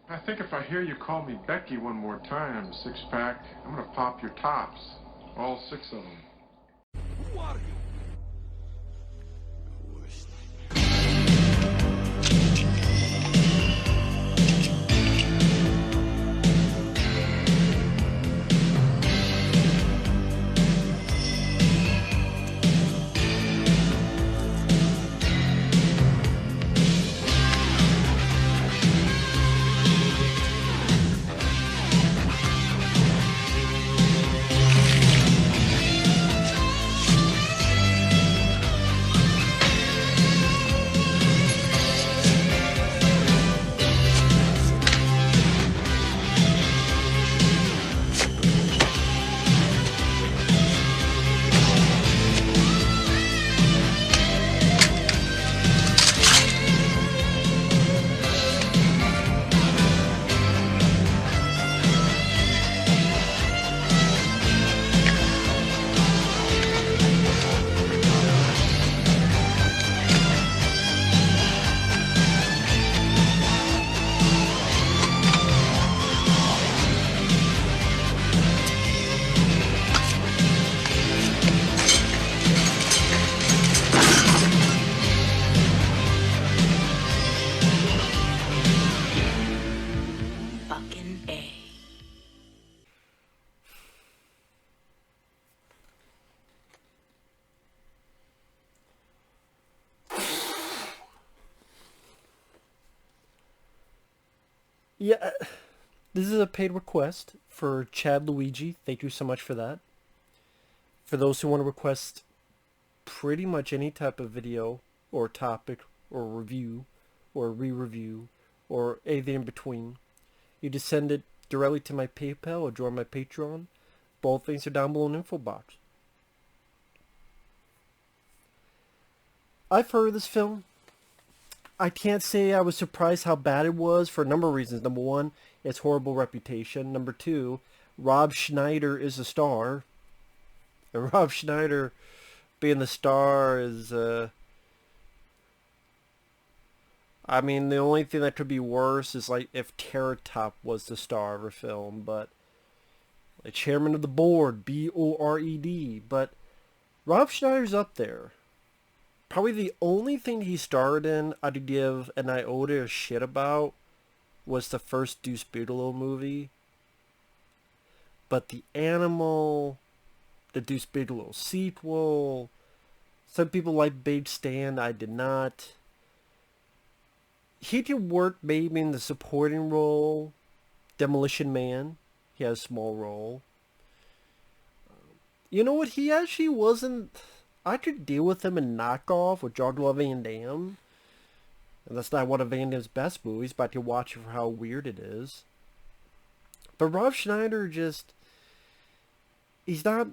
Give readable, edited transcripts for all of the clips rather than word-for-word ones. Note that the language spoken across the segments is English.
I think if I hear you call me Becky one more time, six-pack, I'm gonna pop your tops. All six of them. Who are you? Yeah, this is a paid request for Chad Luigi. Thank you so much for that. For those who want to request pretty much any type of video or topic or review or re-review or anything in between, you just send it directly to my PayPal or join my Patreon. Both things are down below in the info box. I've heard of this film. I can't say I was surprised how bad it was for a number of reasons. Number one, its horrible reputation. Number two, Rob Schneider is a star. And Rob Schneider being the star is, I mean, the only thing that could be worse is like if Carrot Top was the star of a film, but the chairman of the board, B-O-R-E-D, but Rob Schneider's up there. Probably the only thing he starred in I'd give an iota of shit about was the first Deuce Bigalow movie. But The Animal, the Deuce Bigalow sequel, some people like Big Stand, I did not. He did work maybe in the supporting role. Demolition Man, he has a small role. You know what, he actually wasn't... I could deal with him in Knockoff with Jean-Claude Van Damme. And that's not one of Van Damme's best movies, but I can watch it for how weird it is. But Rob Schneider just... He's not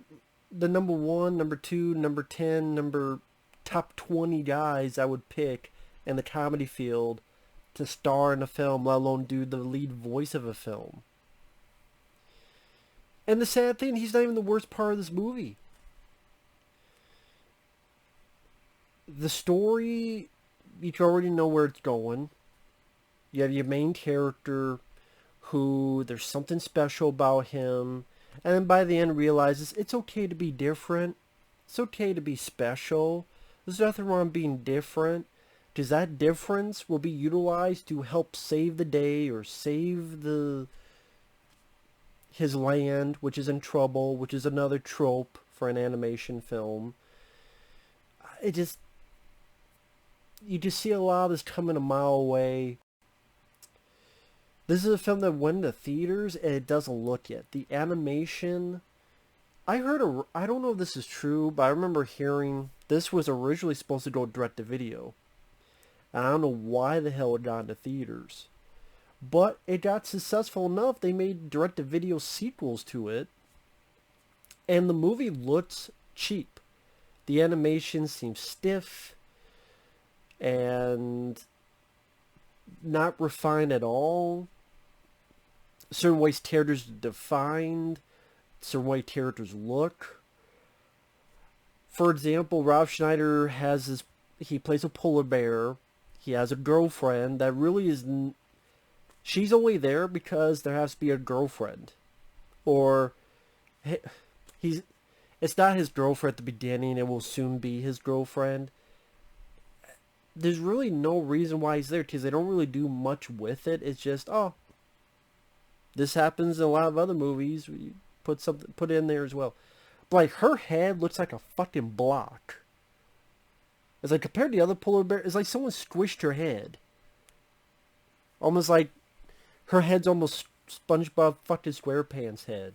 the number 1, number 2, number 10, number top 20 guys I would pick in the comedy field to star in a film, let alone do the lead voice of a film. And the sad thing, he's not even the worst part of this movie. The story, you already know where it's going. You have your main character who there's something special about him, and then by the end realizes it's okay to be different. It's okay to be special. There's nothing wrong being different, because that difference will be utilized to help save the day or save his land, which is in trouble, which is another trope for an animation film. You just see a lot of this coming a mile away. This is a film that went to theaters and it doesn't look it. The animation, I don't know if this is true, but I remember hearing this was originally supposed to go direct to video. And I don't know why the hell it got into theaters. But it got successful enough, they made direct to video sequels to it. And the movie looks cheap. The animation seems stiff and not refined at all. Certain ways characters are defined, certain way characters look. For example, Rob Schneider he plays a polar bear. He has a girlfriend that really is She's only there because there has to be a girlfriend. Or he's it's not his girlfriend at the beginning, it will soon be his girlfriend. There's really no reason why he's there because they don't really do much with it. It's just, oh, this happens in a lot of other movies. We put it in there as well. But like her head looks like a fucking block. It's like compared to the other polar bear, it's like someone squished her head. Almost like her head's almost SpongeBob fucking SquarePants head.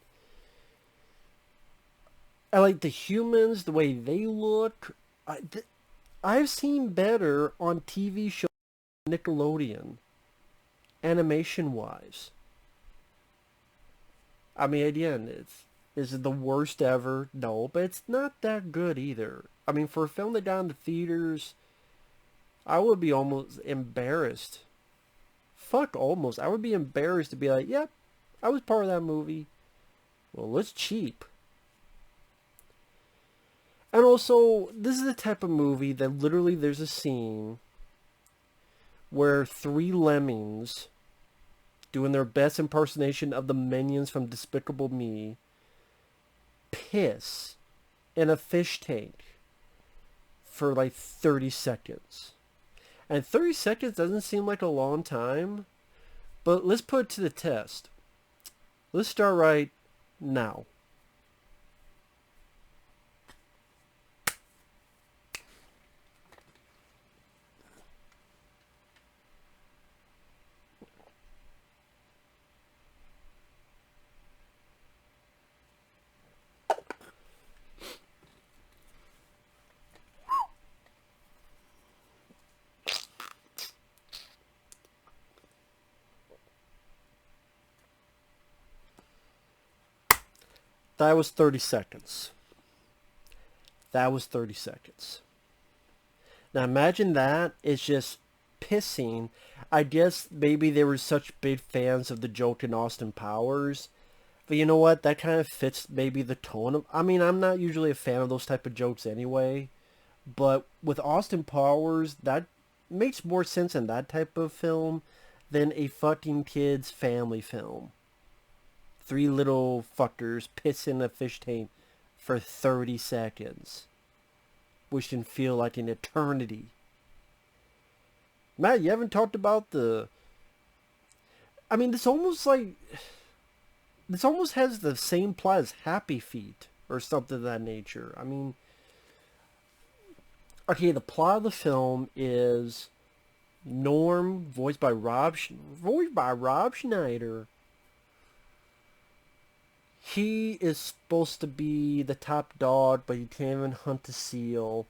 I like the humans, the way they look. I've seen better on TV shows Nickelodeon, animation-wise. I mean, again, is it the worst ever? No, but it's not that good either. I mean, for a film that got into theaters, I would be almost embarrassed. Fuck almost. I would be embarrassed to be like, yep, I was part of that movie. Well, it's cheap. And also, this is the type of movie that literally there's a scene where 3 lemmings doing their best impersonation of the minions from Despicable Me piss in a fish tank for like 30 seconds. And 30 seconds doesn't seem like a long time, but let's put it to the test. Let's start right now. That was 30 seconds. That was 30 seconds. Now imagine that is just pissing. I guess maybe they were such big fans of the joke in Austin Powers. But you know what? That kind of fits maybe the tone of... I mean, I'm not usually a fan of those type of jokes anyway. But with Austin Powers, that makes more sense in that type of film than a fucking kid's family film. 3 little fuckers piss in a fish tank for 30 seconds. Which can feel like an eternity. Matt, you haven't talked about the... I mean, this almost has the same plot as Happy Feet. Or something of that nature. I mean... Okay, the plot of the film is... Norm, voiced by Rob Schneider. He is supposed to be the top dog, but he can't even hunt a seal.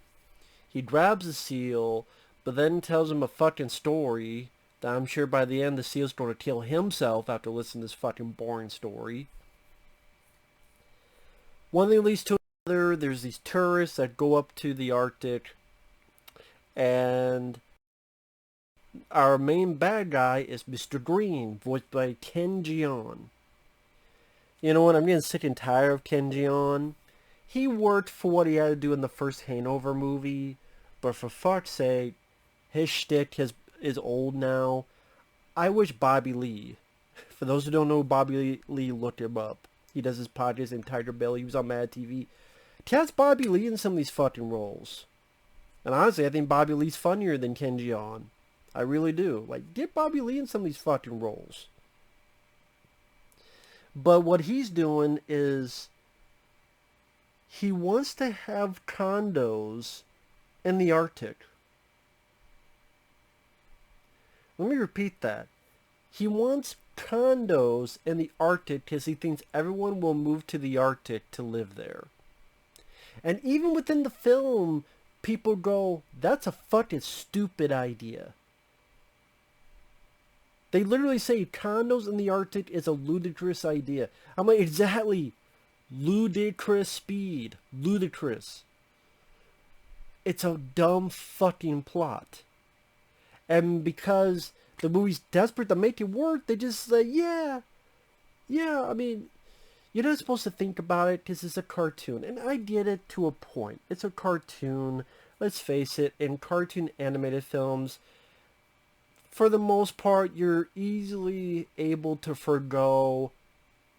He grabs a seal, but then tells him a fucking story that I'm sure by the end the seal's going to kill himself after listening to this fucking boring story. One thing leads to another. There's these tourists that go up to the Arctic, and our main bad guy is Mr. Green, voiced by Jeong. You know what, I'm getting sick and tired of Jeong. He worked for what he had to do in the first Hangover movie, but for fuck's sake, his shtick is old now. I wish Bobby Lee, for those who don't know Bobby Lee, look him up. He does his podcast in Tiger Belly, he was on Mad TV. Cast Bobby Lee in some of these fucking roles. And honestly, I think Bobby Lee's funnier than Jeong. I really do. Like, get Bobby Lee in some of these fucking roles. But what he's doing is he wants to have condos in the Arctic. Let me repeat that. He wants condos in the Arctic because he thinks everyone will move to the Arctic to live there. And even within the film, people go, that's a fucking stupid idea. They literally say condos in the Arctic is a ludicrous idea. I'm like, exactly. Ludicrous speed. Ludicrous. It's a dumb fucking plot. And because the movie's desperate to make it work, they just say, yeah, I mean, you're not supposed to think about it because it's a cartoon. And I get it to a point. It's a cartoon. Let's face it, in cartoon animated films, for the most part, you're easily able to forgo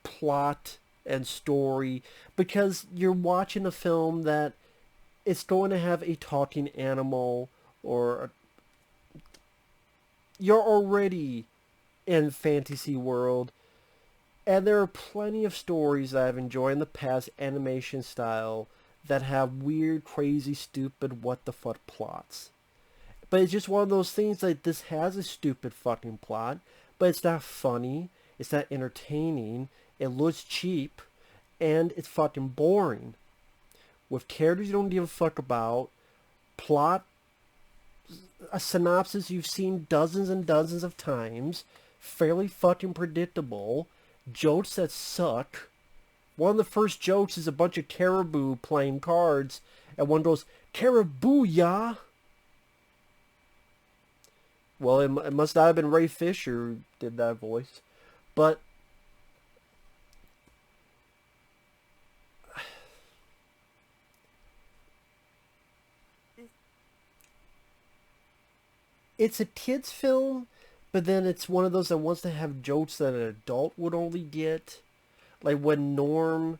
plot and story because you're watching a film that it's going to have a talking animal or you're already in fantasy world. And there are plenty of stories that I've enjoyed in the past, animation style, that have weird, crazy, stupid, what the fuck plots. But it's just one of those things that this has a stupid fucking plot, but it's not funny, it's not entertaining, it looks cheap, and it's fucking boring. With characters you don't give a fuck about, plot, a synopsis you've seen dozens and dozens of times, fairly fucking predictable, jokes that suck. One of the first jokes is a bunch of caribou playing cards, and one goes, "Caribou, ya!" Well, it must not have been Ray Fisher who did that voice. But it's a kid's film, but then it's one of those that wants to have jokes that an adult would only get. Like when Norm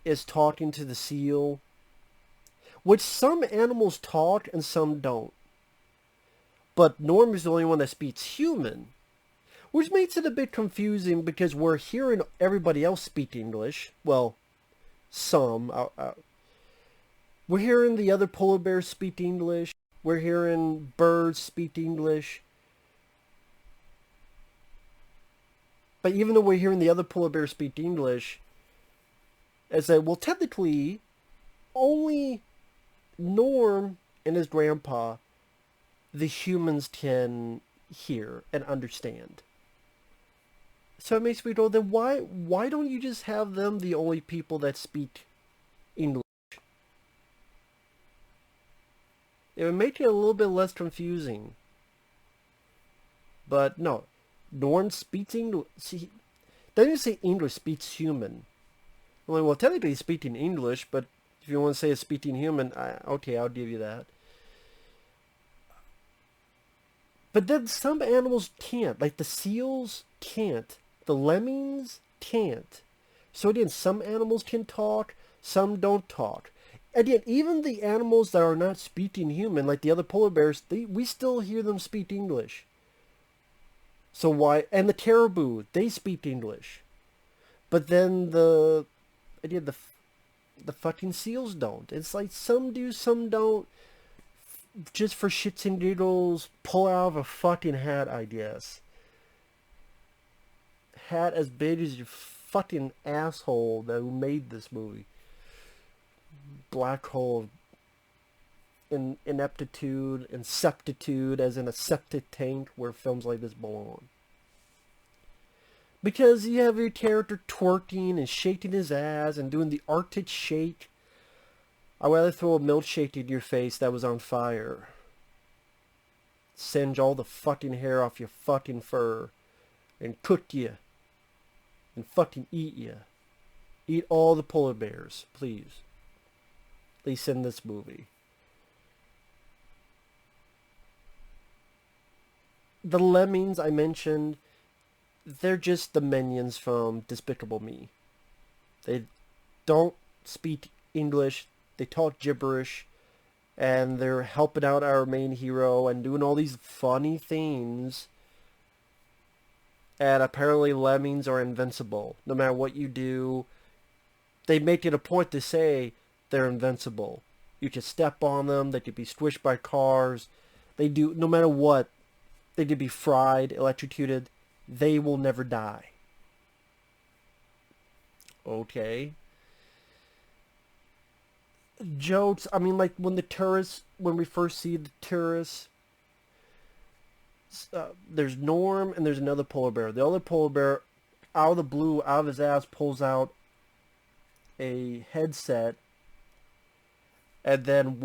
is talking to the seal, which some animals talk and some don't. But Norm is the only one that speaks human, which makes it a bit confusing because we're hearing everybody else speak English. Well, some. We're hearing the other polar bears speak English. We're hearing birds speak English. But even though we're hearing the other polar bears speak English, it's like, well, technically, only Norm and his grandpa, the humans can hear and understand. So it makes me go, then why don't you just have them the only people that speak English? It would make it a little bit less confusing. But no, Norm speaks English. See, doesn't even say English, speaks human. I'm like, well, technically he's speaking English, but if you want to say it's speaking human, okay, I'll give you that. But then some animals can't. Like the seals can't. The lemmings can't. So again, some animals can talk, some don't talk. Again, even the animals that are not speaking human, like the other polar bears, we still hear them speak English. So why? And the caribou, they speak English. But then the fucking seals don't. It's like some do, some don't. Just for shits and giggles, pull out of a fucking hat, I guess. Hat as big as your fucking asshole that who made this movie. Black hole in ineptitude and septitude, as in a septic tank where films like this belong. Because you have your character twerking and shaking his ass and doing the Arctic shake. I'd rather throw a milkshake in your face that was on fire. Singe all the fucking hair off your fucking fur. And cook you. And fucking eat you. Eat all the polar bears, please. At least in this movie. The lemmings I mentioned, they're just the minions from Despicable Me. They don't speak English. They talk gibberish, and they're helping out our main hero and doing all these funny things. And apparently lemmings are invincible. No matter what you do, they make it a point to say they're invincible. You can step on them, they could be squished by cars. They do, no matter what, they could be fried, electrocuted. They will never die. Okay. Jokes, I mean, like when we first see the tourists, there's Norm and there's another polar bear. The other polar bear, out of the blue, out of his ass, pulls out a headset, and then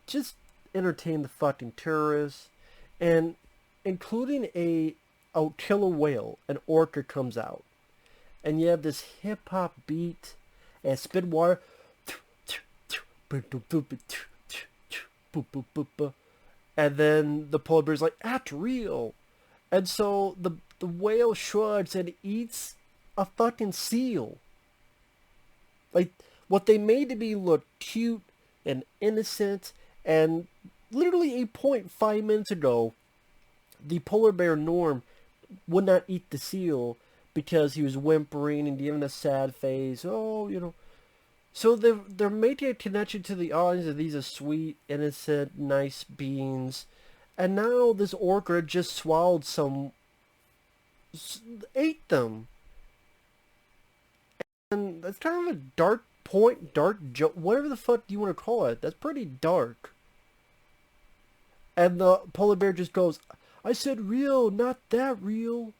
just entertain the fucking tourists, and including a killer whale, an orca comes out, and you have this hip hop beat and spit water, And then the polar bear's like, "That's real." And so the whale shrugs and eats a fucking seal. Like, what they made to be look cute and innocent, and literally 5 minutes ago, the polar bear Norm would not eat the seal because he was whimpering and giving a sad face. Oh, you know. So they're making a connection to the audience that these are sweet, innocent, nice beings. And now this orca just swallowed ate them. And that's kind of a dark point, dark joke, whatever the fuck you want to call it. That's pretty dark. And the polar bear just goes, "I said real, not that real."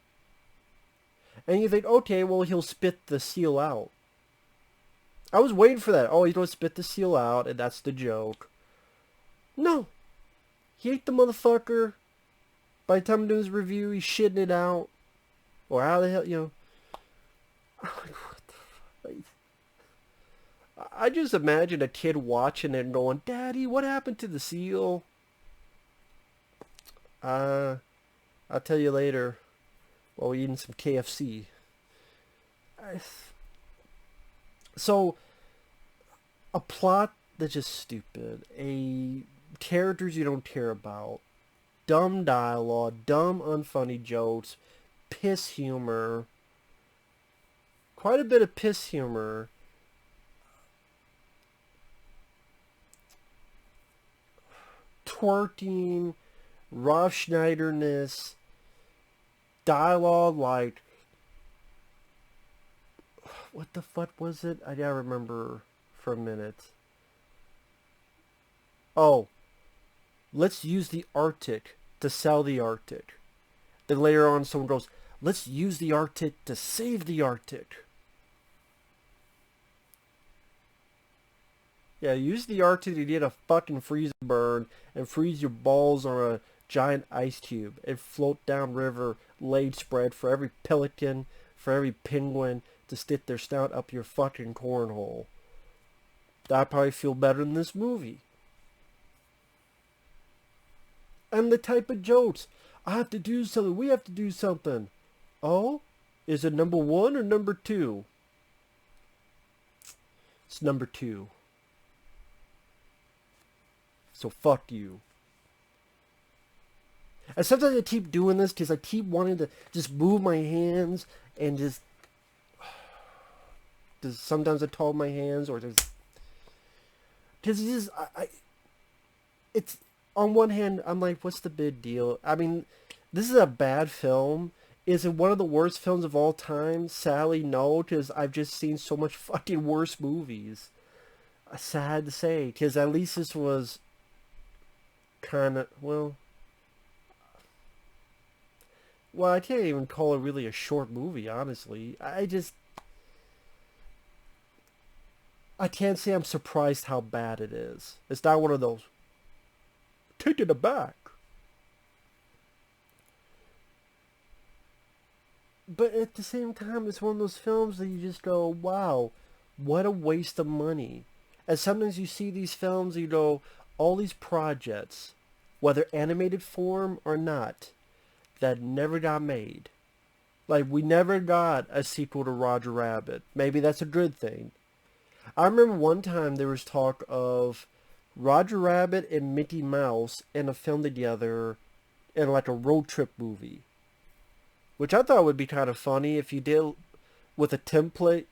And you think, okay, well, he'll spit the seal out. I was waiting for that. Oh, he's going to spit the seal out, and that's the joke. No. He ate the motherfucker. By the time I'm doing his review, he's shitting it out. Or how the hell, you know. What the fuck? I just imagine a kid watching it and going, "Daddy, what happened to the seal?" I'll tell you later while we're eating some KFC. So, a plot that's just stupid. Characters you don't care about. Dumb dialogue. Dumb, unfunny jokes. Piss humor. Quite a bit of piss humor. Twerking. Rob Schneider-ness. Dialogue like... What the fuck was it? I gotta remember for a minute. Oh. Let's use the Arctic to sell the Arctic. Then later on someone goes, "Let's use the Arctic to save the Arctic." Yeah, use the Arctic to get a fucking freezer burn and freeze your balls on a giant ice cube and float down river laid spread for every pelican, for every penguin to stick their snout up your fucking cornhole. I'd probably feel better than this movie. And the type of jokes. I have to do something. We have to do something. Oh? Is it number 1 or number 2? It's number 2. So fuck you. And sometimes I keep doing this because I keep wanting to just move my hands and just sometimes I talk my hands or just because it's on one hand I'm like, what's the big deal? I mean, this is a bad film. Is it one of the worst films of all time? Sadly, no, because I've just seen so much fucking worse movies. Sad to say, because at least this was kind of, well, I can't even call it really a short movie, honestly. I can't say I'm surprised how bad it is. It's not one of those, taken aback. But at the same time, it's one of those films that you just go, wow, what a waste of money. And sometimes you see these films, you go, all these projects, whether animated form or not, that never got made. Like, we never got a sequel to Roger Rabbit. Maybe that's a good thing. I remember one time there was talk of Roger Rabbit and Mickey Mouse in a film together in like a road trip movie. Which I thought would be kind of funny if you did with a template.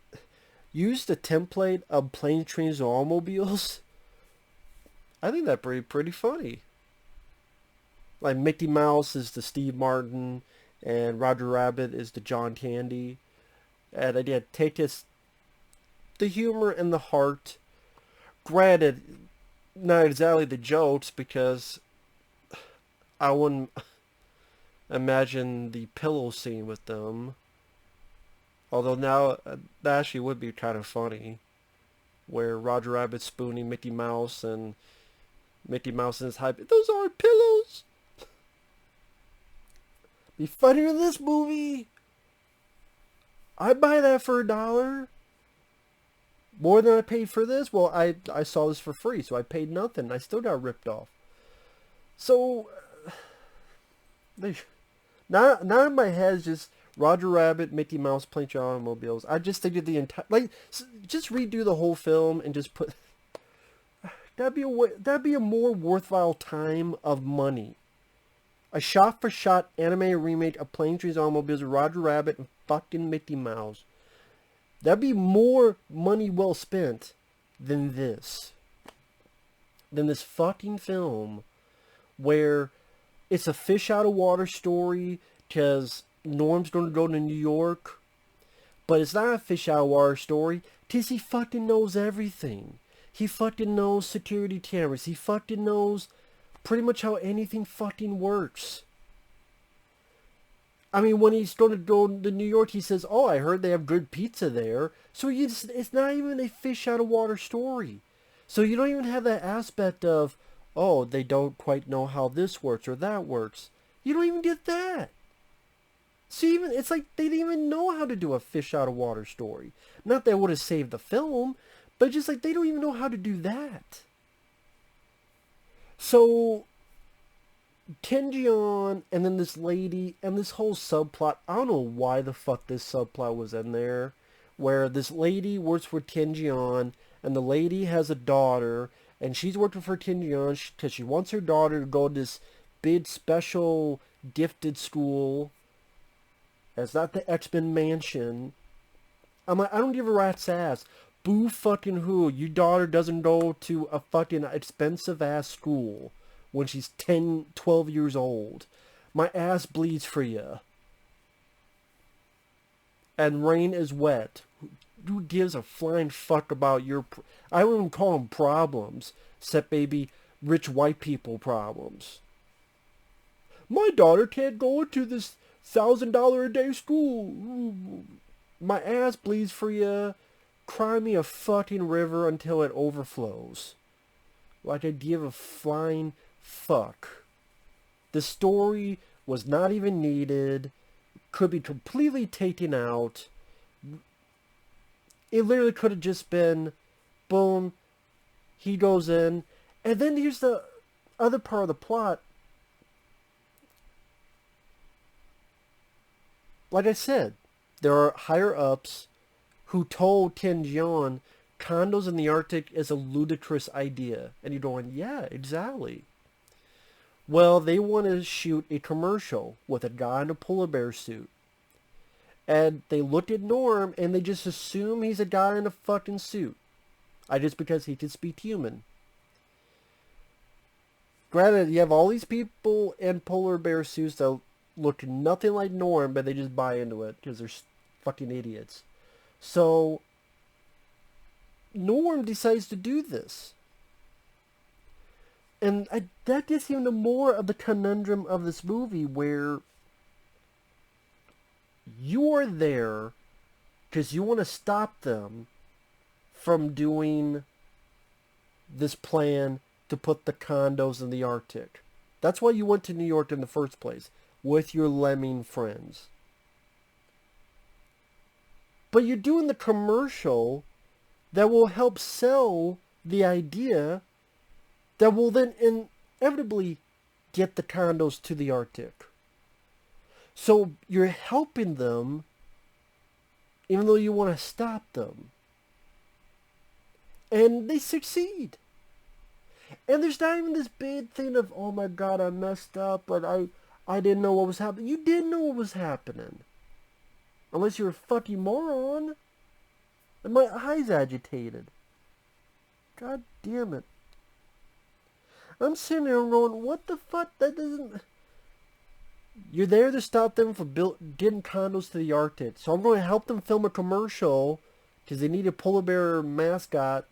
Use the template of Planes, Trains, and Automobiles. I think that'd pretty funny. Like Mickey Mouse is the Steve Martin and Roger Rabbit is the John Candy. And I did take the humor and the heart. Granted, not exactly the jokes because I wouldn't imagine the pillow scene with them. Although now that actually would be kind of funny. Where Roger Rabbit's spooning Mickey Mouse and Mickey Mouse and his hype. Those aren't pillows! Be funnier in this movie! I'd buy that for $1. More than I paid for this? Well, I saw this for free, so I paid nothing. I still got ripped off. So, they, now in my head is just Roger Rabbit, Mickey Mouse playing automobiles. I just think of the entire, like, just redo the whole film and just put, that'd be a more worthwhile time of money. A shot-for-shot anime remake of Planes, Trains, Automobiles with Roger Rabbit and fucking Mickey Mouse. That'd be more money well spent than this. Than this fucking film where it's a fish out of water story because Norm's going to go to New York. But it's not a fish out of water story because he fucking knows everything. He fucking knows security cameras. He fucking knows pretty much how anything fucking works. I mean, when he's going to go to New York, he says, oh, I heard they have good pizza there. So it's not even a fish out of water story. So you don't even have that aspect of, oh, they don't quite know how this works or that works. You don't even get that. So it's like they didn't even know how to do a fish out of water story. Not that it would have saved the film, but just like they don't even know how to do that. So Kim Jeong and then this lady and this whole subplot, I don't know why the fuck this subplot was in there, where this lady works for Kim Jeong and the lady has a daughter and she's working for Kim Jeong because she wants her daughter to go to this big special gifted school. It's not the X-Men mansion. I'm like, I don't give a rat's ass. Boo fucking who. Your daughter doesn't go to a fucking expensive ass school when she's 10, 12 years old. My ass bleeds for you. And rain is wet. Who gives a flying fuck about your... I don't even call them problems. Except maybe rich white people problems. My daughter can't go into this $1,000 a day school. My ass bleeds for you. Cry me a fucking river until it overflows. Like I give a flying fuck. The story was not even needed. Could be completely taken out. It literally could have just been, boom, he goes in. And then here's the other part of the plot. Like I said, there are higher-ups who told Kim Jeong condos in the Arctic is a ludicrous idea. And you're going, yeah, exactly. Well, they want to shoot a commercial with a guy in a polar bear suit. And they look at Norm and they just assume he's a guy in a fucking suit. Just because he can speak human. Granted, you have all these people in polar bear suits that look nothing like Norm, but they just buy into it because they're fucking idiots. So, Norm decides to do this. And that gets even more of the conundrum of this movie where you are there because you want to stop them from doing this plan to put the condos in the Arctic. That's why you went to New York in the first place, with your lemming friends. But you're doing the commercial that will help sell the idea that will then inevitably get the condos to the Arctic. So you're helping them even though you want to stop them. And they succeed. And there's not even this big thing of, oh my god, I messed up, but I didn't know what was happening. You didn't know what was happening. Unless you're a fucking moron. And my eyes agitated. God damn it. I'm sitting there going, what the fuck? That doesn't... You're there to stop them from getting condos to the Arctic. So I'm going to help them film a commercial because they need a polar bear mascot,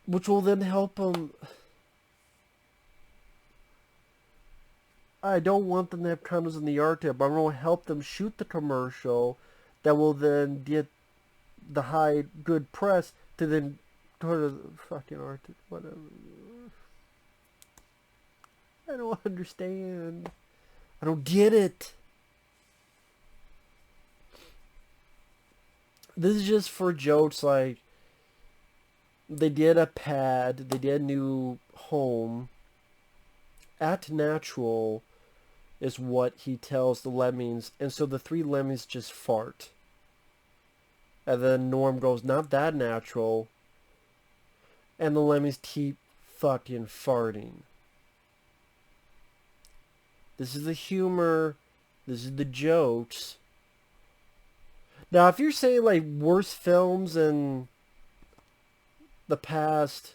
which will then help them. I don't want them to have condos in the Arctic, but I'm going to help them shoot the commercial that will then get the high good press to then go to the fucking Arctic, whatever. I don't understand. I don't get it. This is just for jokes like, They did a pad. They did a new home. At natural is what he tells the lemmings. And so the 3 lemmings just fart. And then Norm goes, not that natural. And the lemmings keep fucking farting. This is the humor. This is the jokes. Now, if you're saying, like, worst films in the past,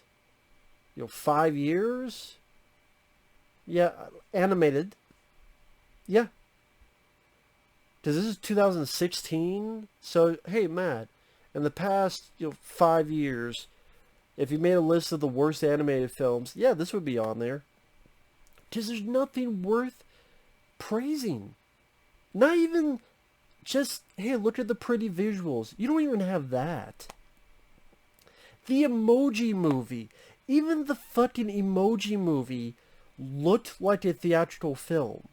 5 years? Yeah, animated. Yeah. Because this is 2016. So, hey, Matt, in the past, 5 years, if you made a list of the worst animated films, yeah, this would be on there. Because there's nothing worth praising. Not even just, hey, look at the pretty visuals. You don't even have that. The Emoji Movie. Even the fucking Emoji Movie looked like a theatrical film.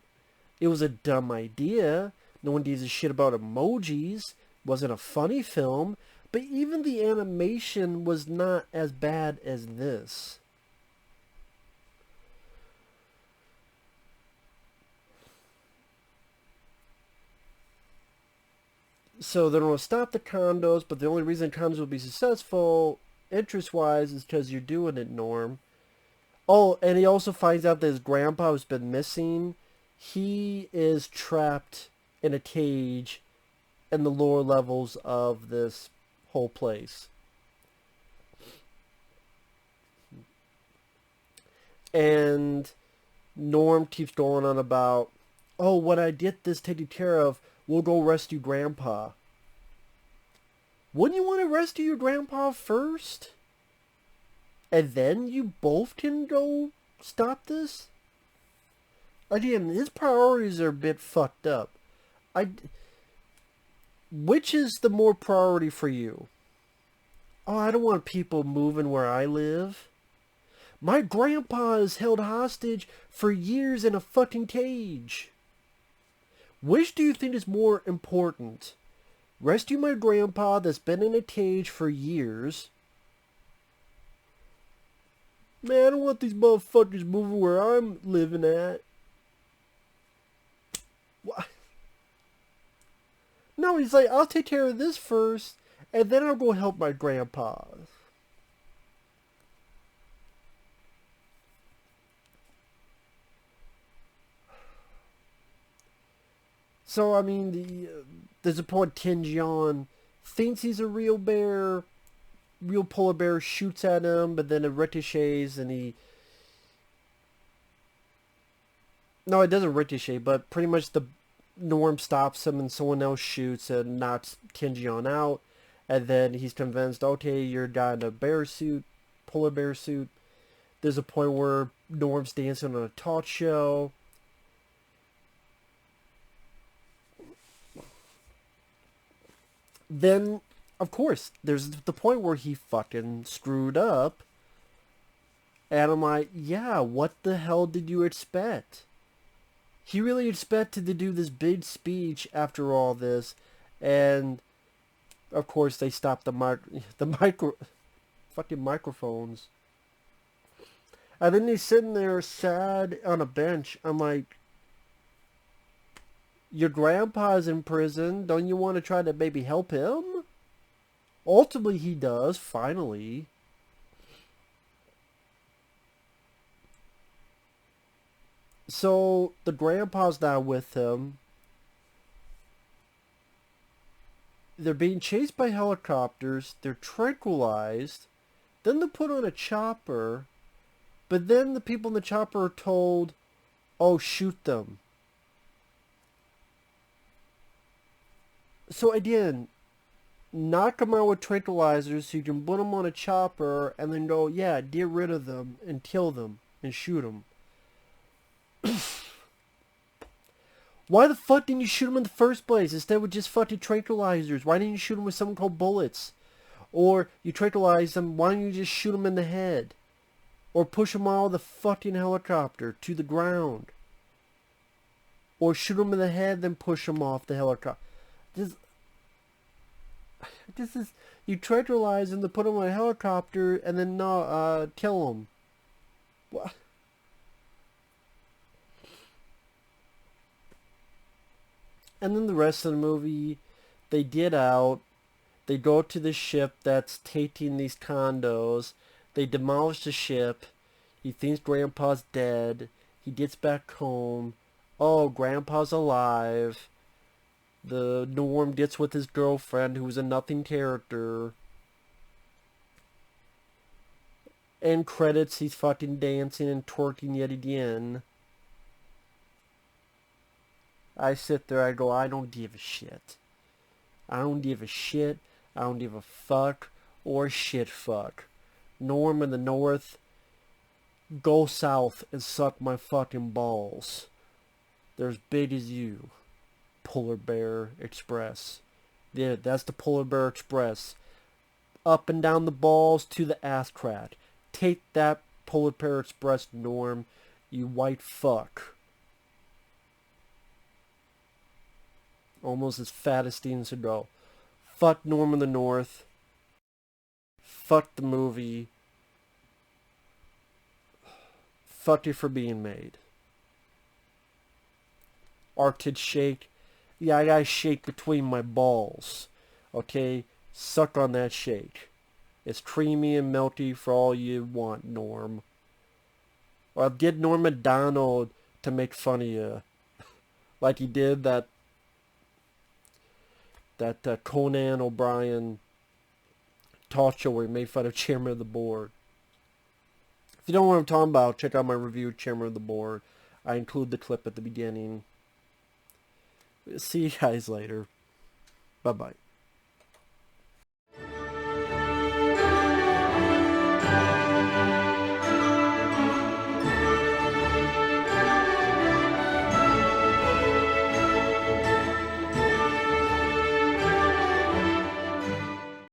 It was a dumb idea. No one gives a shit about emojis. Wasn't a funny film. But even the animation was not as bad as this. So they're going to stop the condos, but the only reason condos will be successful, interest-wise, is because you're doing it, Norm. Oh, and he also finds out that his grandpa has been missing. He is trapped in a cage in the lower levels of this whole place. And Norm keeps going on about, oh, when I get this taken care of, we'll go rescue Grandpa. Wouldn't you want to rescue your Grandpa first? And then you both can go stop this? Again, his priorities are a bit fucked up. Which is the more priority for you? Oh, I don't want people moving where I live. My grandpa is held hostage for years in a fucking cage. Which do you think is more important? Rescue my grandpa that's been in a cage for years. Man, I don't want these motherfuckers moving where I'm living at. What? No, he's like, I'll take care of this first, and then I'll go help my grandpa. So, I mean, there's a point Jeong thinks he's a real bear. Real polar bear shoots at him, but then it ricochets and he... No, it doesn't ricochet, but pretty much the Norm stops him and someone else shoots and knocks Jeong out. And then he's convinced, okay, you're a guy in a bear suit, polar bear suit. There's a point where Norm's dancing on a talk show. Then, of course, there's the point where he fucking screwed up. And I'm like, yeah, what the hell did you expect? He really expected to do this big speech after all this. And, of course, they stopped the fucking microphones. And then he's sitting there sad on a bench. I'm like, your grandpa's in prison. Don't you want to try to maybe help him? Ultimately, he does, finally. So, the grandpa's now with him. They're being chased by helicopters. They're tranquilized. Then they're put on a chopper. But then the people in the chopper are told, oh, shoot them. So again, knock them out with tranquilizers so you can put them on a chopper and then go, yeah, get rid of them and kill them and shoot them. Why the fuck didn't you shoot them in the first place instead with just fucking tranquilizers? Why didn't you shoot them with something called bullets? Or you tranquilize them, why don't you just shoot them in the head? Or push them out of the fucking helicopter to the ground? Or shoot them in the head, then push them off the helicopter. This is, you tranquilize him to put him on a helicopter and then not kill him. What? And then the rest of the movie, they get out. They go to the ship that's taking these condos. They demolish the ship. He thinks Grandpa's dead. He gets back home. Oh, Grandpa's alive. The Norm gets with his girlfriend, who was a nothing character. End credits, he's fucking dancing and twerking yet again. I sit there, I go, I don't give a shit. I don't give a shit. I don't give a fuck or shit fuck. Norm in the North, go south and suck my fucking balls. They're as big as you. Polar Bear Express. Yeah, that's the Polar Bear Express. Up and down the balls to the ass crack. Take that, Polar Bear Express, Norm, you white fuck. Almost as fat as Steven Seagal. Fuck Norm in the North. Fuck the movie. Fuck you for being made. Arctic shake. Yeah, I gotta shake between my balls. Okay? Suck on that shake. It's creamy and melty for all you want, Norm. Or I'll get Norm MacDonald to make fun of you. Like he did that Conan O'Brien talk show where he made fun of Chairman of the Board. If you don't know what I'm talking about, check out my review of Chairman of the Board. I include the clip at the beginning. See you guys later. Bye-bye.